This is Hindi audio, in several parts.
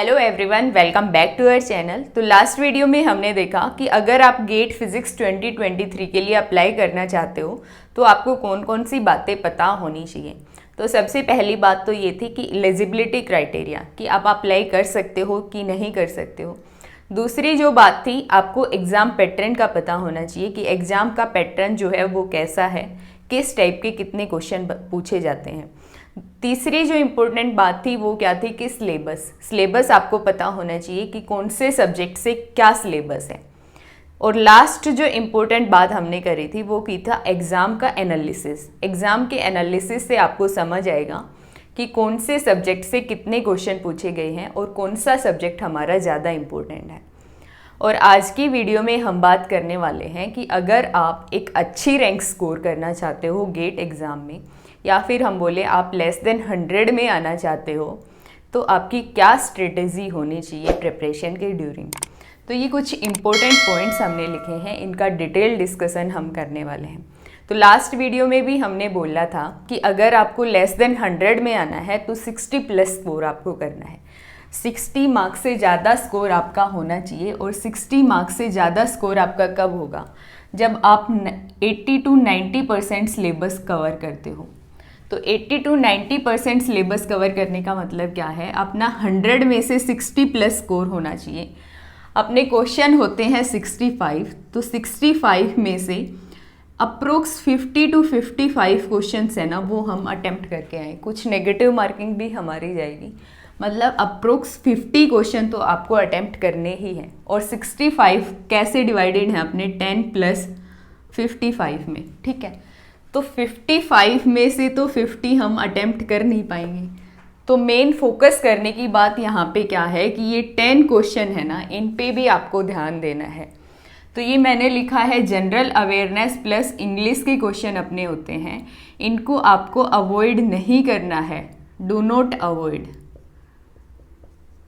Hello everyone, welcome back to our channel. तो लास्ट वीडियो में हमने देखा कि अगर आप गेट फिजिक्स 2023 के लिए अप्लाई करना चाहते हो तो आपको कौन कौन सी बातें पता होनी चाहिए। तो सबसे पहली बात तो ये थी कि एलिजिबिलिटी क्राइटेरिया, कि आप अप्लाई कर सकते हो कि नहीं कर सकते हो। दूसरी जो बात थी, आपको एग्ज़ाम पैटर्न का पता होना चाहिए कि एग्ज़ाम का पैटर्न जो है वो कैसा है, किस टाइप के कितने क्वेश्चन पूछे जाते हैं। तीसरी जो इम्पोर्टेंट बात थी वो क्या थी कि सिलेबस आपको पता होना चाहिए कि कौन से सब्जेक्ट से क्या सिलेबस है। और लास्ट जो इम्पोर्टेंट बात हमने करी थी वो की था एग्ज़ाम का एनालिसिस। एग्ज़ाम के एनालिसिस से आपको समझ आएगा कि कौन से सब्जेक्ट से कितने क्वेश्चन पूछे गए हैं और कौन सा सब्जेक्ट हमारा ज़्यादा इम्पोर्टेंट है। और आज की वीडियो में हम बात करने वाले हैं कि अगर आप एक अच्छी रैंक स्कोर करना चाहते हो गेट एग्ज़ाम में, या फिर हम बोले आप लेस देन 100 में आना चाहते हो, तो आपकी क्या स्ट्रेटेजी होनी चाहिए प्रिपरेशन के ड्यूरिंग। तो ये कुछ इम्पोर्टेंट पॉइंट्स हमने लिखे हैं, इनका डिटेल डिस्कशन हम करने वाले हैं। तो लास्ट वीडियो में भी हमने बोला था कि अगर आपको लेस देन 100 में आना है तो 60+ स्कोर आपको करना है। 60 मार्क्स से ज़्यादा स्कोर आपका होना चाहिए। और 60 मार्क्स से ज़्यादा स्कोर आपका कब होगा? जब आप 80 to 90% सिलेबस कवर करते हो। तो 80 to 90% सिलेबस कवर करने का मतलब क्या है? अपना 100 में से 60+ स्कोर होना चाहिए। अपने क्वेश्चन होते हैं 65, तो 65 में से अप्रोक्स 50 to 55 क्वेश्चंस है ना, वो हम अटेम्प्ट करके आए। कुछ नेगेटिव मार्किंग भी हमारी जाएगी, मतलब अप्रोक्स 50 क्वेश्चन तो आपको अटेम्प्ट करने ही हैं। और 65 कैसे डिवाइडेड है अपने 10 + 55 में, ठीक है। तो 55 में से तो 50 हम अटेम्प्ट कर नहीं पाएंगे। तो मेन फोकस करने की बात यहाँ पे क्या है कि ये 10 क्वेश्चन है ना, इन पे भी आपको ध्यान देना है। तो ये मैंने लिखा है जनरल अवेयरनेस प्लस इंग्लिश के क्वेश्चन अपने होते हैं, इनको आपको अवॉइड नहीं करना है, डू नॉट अवॉइड।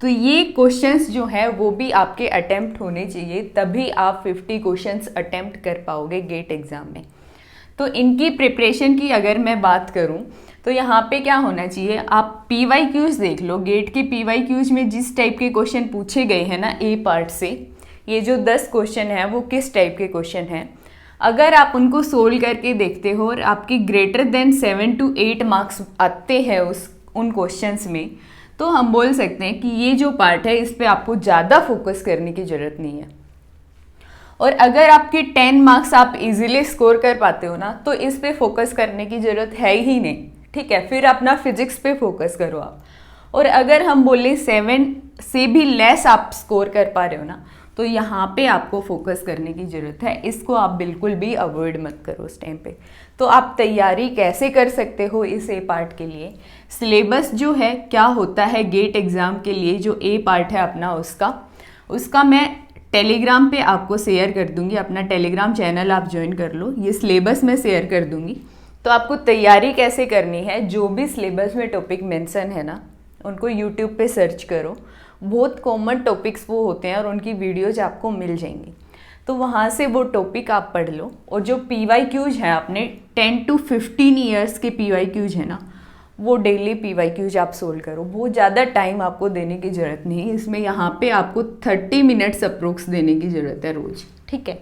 तो ये क्वेश्चंस जो है वो भी आपके अटेम्प्ट होने चाहिए, तभी आप 50 क्वेश्चंस अटेम्प्ट कर पाओगे गेट एग्ज़ाम में। तो इनकी प्रिपरेशन की अगर मैं बात करूं तो यहाँ पे क्या होना चाहिए, आप PYQs देख लो। गेट के PYQs में जिस टाइप के क्वेश्चन पूछे गए हैं ना ए पार्ट से, ये जो 10 क्वेश्चन हैं वो किस टाइप के क्वेश्चन हैं, अगर आप उनको सोल्व करके देखते हो और आपके ग्रेटर देन 7 to 8 मार्क्स आते हैं उन क्वेश्चंस में, तो हम बोल सकते हैं कि ये जो पार्ट है इस पर आपको ज़्यादा फोकस करने की ज़रूरत नहीं है। और अगर आपके 10 मार्क्स आप इजीली स्कोर कर पाते हो ना, तो इस पे फोकस करने की ज़रूरत है ही नहीं, ठीक है। फिर अपना फिजिक्स पे फोकस करो आप। और अगर हम बोले 7 से भी लेस आप स्कोर कर पा रहे हो ना, तो यहाँ पे आपको फोकस करने की ज़रूरत है। इसको आप बिल्कुल भी अवॉइड मत करो उस टाइम पे। तो आप तैयारी कैसे कर सकते हो इस ए पार्ट के लिए? सिलेबस जो है क्या होता है गेट एग्ज़ाम के लिए, जो ए पार्ट है अपना, उसका मैं टेलीग्राम पे आपको शेयर कर दूंगी। अपना टेलीग्राम चैनल आप ज्वाइन कर लो, ये सिलेबस मैं शेयर कर दूंगी। तो आपको तैयारी कैसे करनी है, जो भी सिलेबस में टॉपिक मेंशन है ना, उनको यूट्यूब पे सर्च करो। बहुत कॉमन टॉपिक्स वो होते हैं और उनकी वीडियोज आपको मिल जाएंगी, तो वहाँ से वो टॉपिक आप पढ़ लो। और जो PYQs हैं अपने 10 to 15 ईयर्स के PYQs है ना, वो डेली PYQs आप सोल्व करो। बहुत ज़्यादा टाइम आपको देने की ज़रूरत नहीं है इसमें, यहाँ पे आपको 30 मिनट्स अप्रोक्स देने की ज़रूरत है रोज़, ठीक है।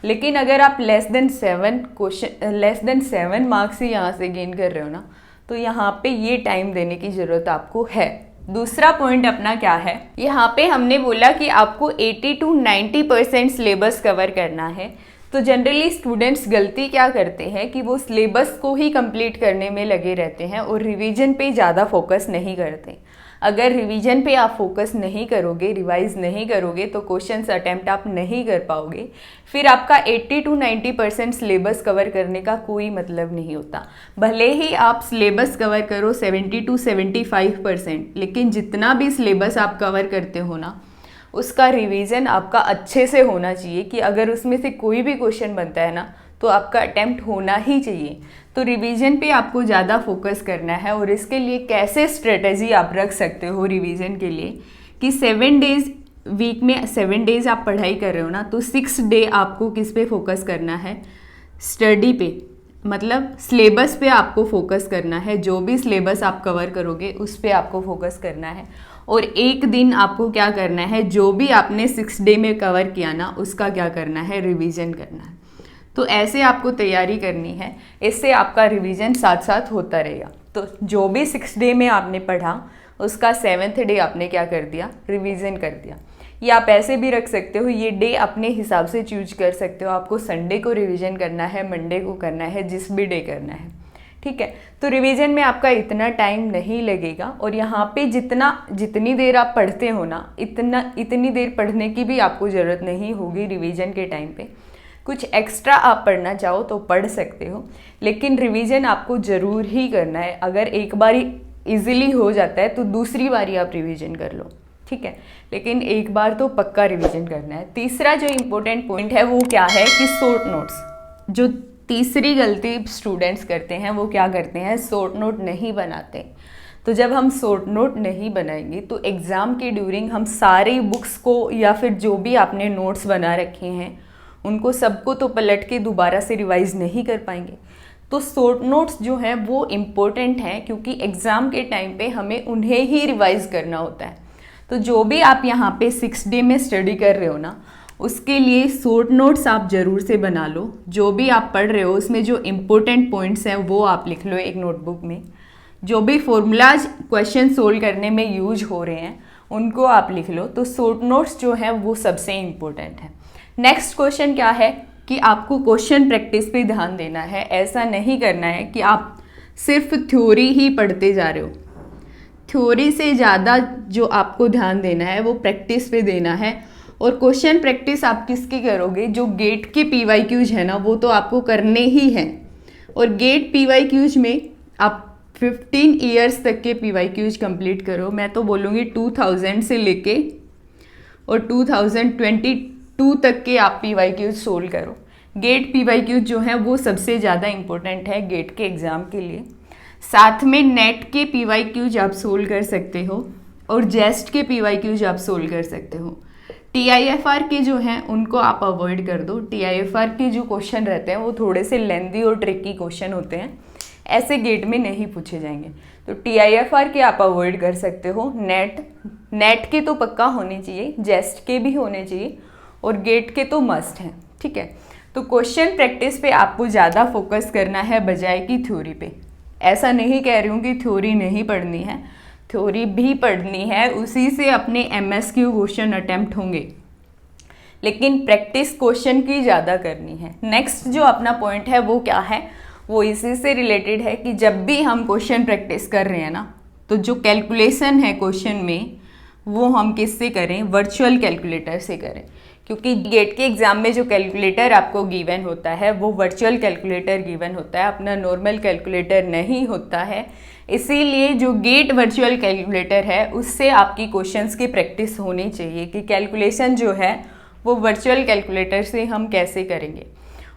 लेकिन अगर आप लेस देन 7 मार्क्स ही यहाँ से गेन कर रहे हो ना, तो यहाँ पे ये टाइम देने की ज़रूरत आपको है। दूसरा पॉइंट अपना क्या है, यहाँ पे हमने बोला कि आपको 80 to 90% सिलेबस कवर करना है। तो जनरली स्टूडेंट्स गलती क्या करते हैं कि वो सिलेबस को ही कंप्लीट करने में लगे रहते हैं और रिवीजन पे ज़्यादा फोकस नहीं करते। अगर रिवीजन पे आप फोकस नहीं करोगे, रिवाइज नहीं करोगे, तो क्वेश्चंस अटेम्प्ट आप नहीं कर पाओगे। फिर आपका 80 to 90% सिलेबस कवर करने का कोई मतलब नहीं होता। भले ही आप सिलेबस कवर करो 70 to 75%, लेकिन जितना भी सिलेबस आप कवर करते हो ना, उसका रिवीजन आपका अच्छे से होना चाहिए कि अगर उसमें से कोई भी क्वेश्चन बनता है ना, तो आपका अटेम्प्ट होना ही चाहिए। तो रिवीजन पे आपको ज़्यादा फोकस करना है। और इसके लिए कैसे स्ट्रेटजी आप रख सकते हो रिवीजन के लिए, कि 7 डेज वीक में 7 डेज आप पढ़ाई कर रहे हो ना, तो 6 डे आपको किस पे फोकस करना है? स्टडी पे, मतलब सिलेबस पे आपको फोकस करना है। जो भी सिलेबस आप कवर करोगे उस पे आपको फोकस करना है। और एक दिन आपको क्या करना है, जो भी आपने 6 डे में कवर किया ना उसका क्या करना है, रिवीजन करना है। तो ऐसे आपको तैयारी करनी है, इससे आपका रिवीजन साथ साथ होता रहेगा। तो जो भी 6 डे में आपने पढ़ा उसका 7th डे आपने क्या कर दिया, रिवीजन कर दिया। या आप ऐसे भी रख सकते हो, ये डे अपने हिसाब से चूज कर सकते हो, आपको संडे को रिवीजन करना है, मंडे को करना है, जिस भी डे करना है, ठीक है। तो रिवीजन में आपका इतना टाइम नहीं लगेगा, और यहाँ पे जितनी देर आप पढ़ते हो ना, इतनी देर पढ़ने की भी आपको ज़रूरत नहीं होगी रिवीजन के टाइम पे। कुछ एक्स्ट्रा आप पढ़ना चाहो तो पढ़ सकते हो, लेकिन रिवीजन आपको ज़रूर ही करना है। अगर एक बारी इजीली हो जाता है तो दूसरी बारी आप रिवीजन कर लो, ठीक है, लेकिन एक बार तो पक्का रिवीजन करना है। तीसरा जो इम्पोर्टेंट पॉइंट है वो क्या है कि शॉर्ट नोट्स। जो तीसरी गलती स्टूडेंट्स करते हैं वो क्या करते हैं, शॉर्ट नोट नहीं बनाते। तो जब हम शॉर्ट नोट नहीं बनाएंगे तो एग्ज़ाम के ड्यूरिंग हम सारी बुक्स को या फिर जो भी आपने नोट्स बना रखे हैं उनको सबको तो पलट के दोबारा से रिवाइज नहीं कर पाएंगे। तो शॉर्ट नोट्स जो हैं वो इम्पोर्टेंट हैं, क्योंकि एग्ज़ाम के टाइम पे हमें उन्हें ही रिवाइज करना होता है। तो जो भी आप यहाँ पे 6 डे में स्टडी कर रहे हो ना, उसके लिए शॉर्ट नोट्स आप ज़रूर से बना लो। जो भी आप पढ़ रहे हो उसमें जो इम्पोर्टेंट पॉइंट्स हैं वो आप लिख लो एक नोटबुक में। जो भी फॉर्मूलाज क्वेश्चन सोल्व करने में यूज हो रहे हैं उनको आप लिख लो। तो शॉर्ट नोट्स जो है वो सबसे इम्पोर्टेंट है। नेक्स्ट क्वेश्चन क्या है कि आपको क्वेश्चन प्रैक्टिस पे ध्यान देना है। ऐसा नहीं करना है कि आप सिर्फ थ्योरी ही पढ़ते जा रहे हो। थ्योरी से ज़्यादा जो आपको ध्यान देना है वो प्रैक्टिस पे देना है। और क्वेश्चन प्रैक्टिस आप किसकी करोगे, जो गेट के PYQs है ना वो तो आपको करने ही हैं। और गेट PYQs में आप 15 ईयर्स तक के PYQs कंप्लीट करो। मैं तो बोलूँगी 2000 से लेके और 2022 तक के आप PYQs सोल्व करो। गेट PYQs जो हैं वो सबसे ज़्यादा इम्पोर्टेंट है गेट के एग्ज़ाम के लिए। साथ में नेट के PYQs आप सोल्व कर सकते हो और जेस्ट के PYQs आप सोल्व कर सकते हो। TIFR के जो हैं उनको आप अवॉइड कर दो। TIFR के जो क्वेश्चन रहते हैं वो थोड़े से लेंदी और ट्रिकी क्वेश्चन होते हैं, ऐसे गेट में नहीं पूछे जाएंगे। तो TIFR के आप अवॉइड कर सकते हो। नेट के तो पक्का होने चाहिए, जेस्ट के भी होने चाहिए और गेट के तो मस्ट हैं, ठीक है। तो क्वेश्चन प्रैक्टिस पे आपको ज़्यादा फोकस करना है बजाय कि थ्योरी पे। ऐसा नहीं कह रही हूँ कि थ्योरी नहीं पढ़नी है, थ्योरी भी पढ़नी है, उसी से अपने MSQ क्वेश्चन अटेम्प्ट होंगे, लेकिन प्रैक्टिस क्वेश्चन की ज़्यादा करनी है। नेक्स्ट जो अपना पॉइंट है वो क्या है, वो इसी से रिलेटेड है कि जब भी हम क्वेश्चन प्रैक्टिस कर रहे हैं ना, तो जो कैलकुलेशन है क्वेश्चन में वो हम किससे करें, वर्चुअल कैलकुलेटर से करें। क्योंकि गेट के एग्ज़ाम में जो कैलकुलेटर आपको गिवन होता है वो वर्चुअल कैलकुलेटर गिवन होता है, अपना नॉर्मल कैलकुलेटर नहीं होता है। इसीलिए जो गेट वर्चुअल कैलकुलेटर है उससे आपकी क्वेश्चंस की प्रैक्टिस होनी चाहिए कि कैलकुलेशन जो है वो वर्चुअल कैलकुलेटर से हम कैसे करेंगे।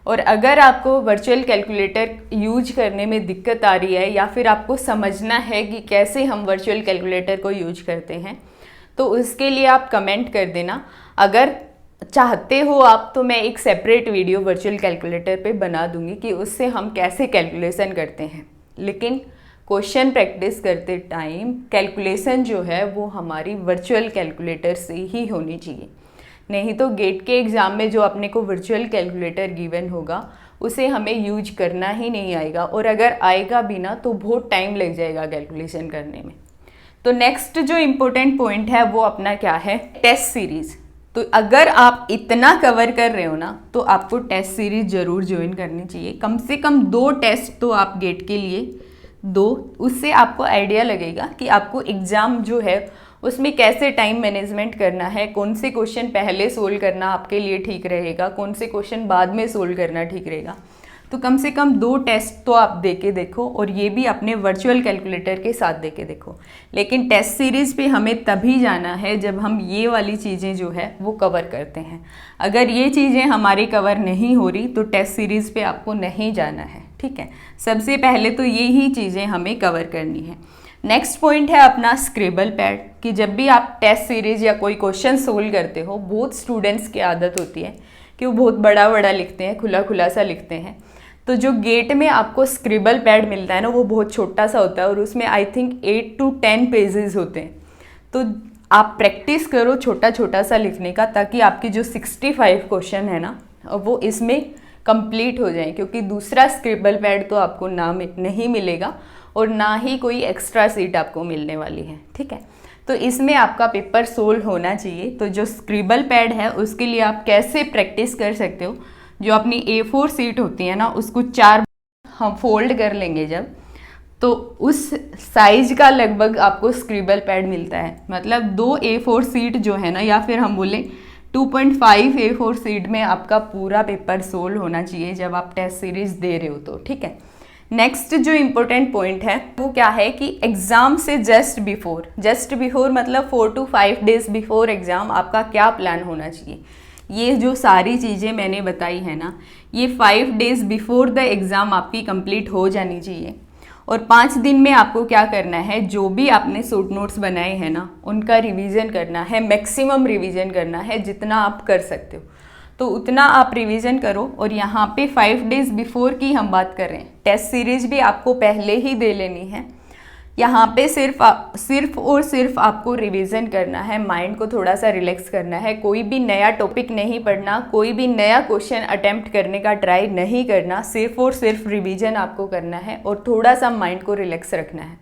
और अगर आपको वर्चुअल कैलकुलेटर यूज करने में दिक्कत आ रही है या फिर आपको समझना है कि कैसे हम वर्चुअल कैलकुलेटर को यूज करते हैं, तो उसके लिए आप कमेंट कर देना। अगर चाहते हो आप तो मैं एक सेपरेट वीडियो वर्चुअल कैलकुलेटर पे बना दूंगी कि उससे हम कैसे कैलकुलेशन करते हैं। लेकिन क्वेश्चन प्रैक्टिस करते टाइम कैलकुलेशन जो है वो हमारी वर्चुअल कैलकुलेटर से ही होनी चाहिए। नहीं तो गेट के एग्ज़ाम में जो अपने को वर्चुअल कैलकुलेटर गिवन होगा उसे हमें यूज करना ही नहीं आएगा, और अगर आएगा भी ना तो बहुत टाइम लग जाएगा कैलकुलेशन करने में। तो नेक्स्ट जो इम्पोर्टेंट पॉइंट है वो अपना क्या है, टेस्ट सीरीज़। तो अगर आप इतना कवर कर रहे हो ना तो आपको टेस्ट सीरीज ज़रूर ज्वाइन करनी चाहिए। कम से कम 2 टेस्ट तो आप गेट के लिए दो, उससे आपको आइडिया लगेगा कि आपको एग्ज़ाम जो है उसमें कैसे टाइम मैनेजमेंट करना है, कौन से क्वेश्चन पहले सोल्व करना आपके लिए ठीक रहेगा, कौन से क्वेश्चन बाद में सोल्व करना ठीक रहेगा। तो कम से कम 2 टेस्ट तो आप दे के देखो, और ये भी अपने वर्चुअल कैलकुलेटर के साथ दे के देखो। लेकिन टेस्ट सीरीज़ पे हमें तभी जाना है जब हम ये वाली चीज़ें जो है वो कवर करते हैं। अगर ये चीज़ें हमारी कवर नहीं हो रही तो टेस्ट सीरीज़ पे आपको नहीं जाना है, ठीक है। सबसे पहले तो ये ही चीज़ें हमें कवर करनी है। नेक्स्ट पॉइंट है अपना स्क्रिबल पैड, कि जब भी आप टेस्ट सीरीज़ या कोई क्वेश्चन सोल्व करते हो, बहुत स्टूडेंट्स की आदत होती है कि वो बहुत बड़ा बड़ा लिखते हैं, खुला खुला सा लिखते हैं। तो जो गेट में आपको स्क्रिबल पैड मिलता है ना वो बहुत छोटा सा होता है और उसमें आई थिंक 8 to 10 पेजेस होते हैं। तो आप प्रैक्टिस करो छोटा छोटा सा लिखने का, ताकि आपकी जो 65 क्वेश्चन है ना वो इसमें कंप्लीट हो जाए, क्योंकि दूसरा स्क्रिबल पैड तो आपको नहीं मिलेगा और ना ही कोई एक्स्ट्रा सीट आपको मिलने वाली है, ठीक है। तो इसमें आपका पेपर सोल्व होना चाहिए। तो जो स्क्रिबल पैड है उसके लिए आप कैसे प्रैक्टिस कर सकते हो, जो अपनी A4 सीट होती है ना उसको 4 हम फोल्ड कर लेंगे जब, तो उस साइज का लगभग आपको स्क्रिबल पैड मिलता है। मतलब 2 A4 सीट जो है ना, या फिर हम बोलें 2.5 A4 सीट में आपका पूरा पेपर सोल्व होना चाहिए जब आप टेस्ट सीरीज दे रहे हो तो, ठीक है। नेक्स्ट जो इम्पोर्टेंट पॉइंट है वो क्या है कि एग्ज़ाम से जस्ट बिफोर मतलब 4 to 5 डेज बिफोर एग्ज़ाम आपका क्या प्लान होना चाहिए। ये जो सारी चीज़ें मैंने बताई है ना, ये 5 डेज बिफोर द एग्ज़ाम आपकी कंप्लीट हो जानी चाहिए। और 5 दिन में आपको क्या करना है, जो भी आपने शॉर्ट नोट्स बनाए हैं ना उनका रिवीजन करना है, मैक्सिमम रिवीजन करना है जितना आप कर सकते हो, तो उतना आप रिवीजन करो। और यहाँ पे 5 डेज बिफोर की हम बात कर रहे हैं, टेस्ट सीरीज भी आपको पहले ही दे लेनी है। यहाँ पे सिर्फ और सिर्फ आपको रिवीजन करना है, माइंड को थोड़ा सा रिलैक्स करना है, कोई भी नया टॉपिक नहीं पढ़ना, कोई भी नया क्वेश्चन अटेम्प्ट करने का ट्राई नहीं करना, सिर्फ और सिर्फ रिवीजन आपको करना है और थोड़ा सा माइंड को रिलैक्स रखना है।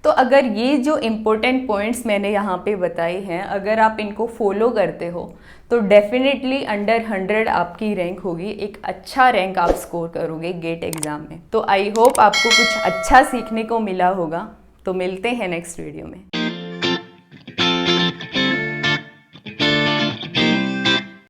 तो अगर ये जो इम्पोर्टेंट पॉइंट्स मैंने यहाँ पे बताए हैं, अगर आप इनको फॉलो करते हो तो डेफिनेटली अंडर 100 आपकी रैंक होगी, एक अच्छा रैंक आप स्कोर करोगे गेट एग्ज़ाम में। तो आई होप आपको कुछ अच्छा सीखने को मिला होगा। तो मिलते हैं नेक्स्ट वीडियो में।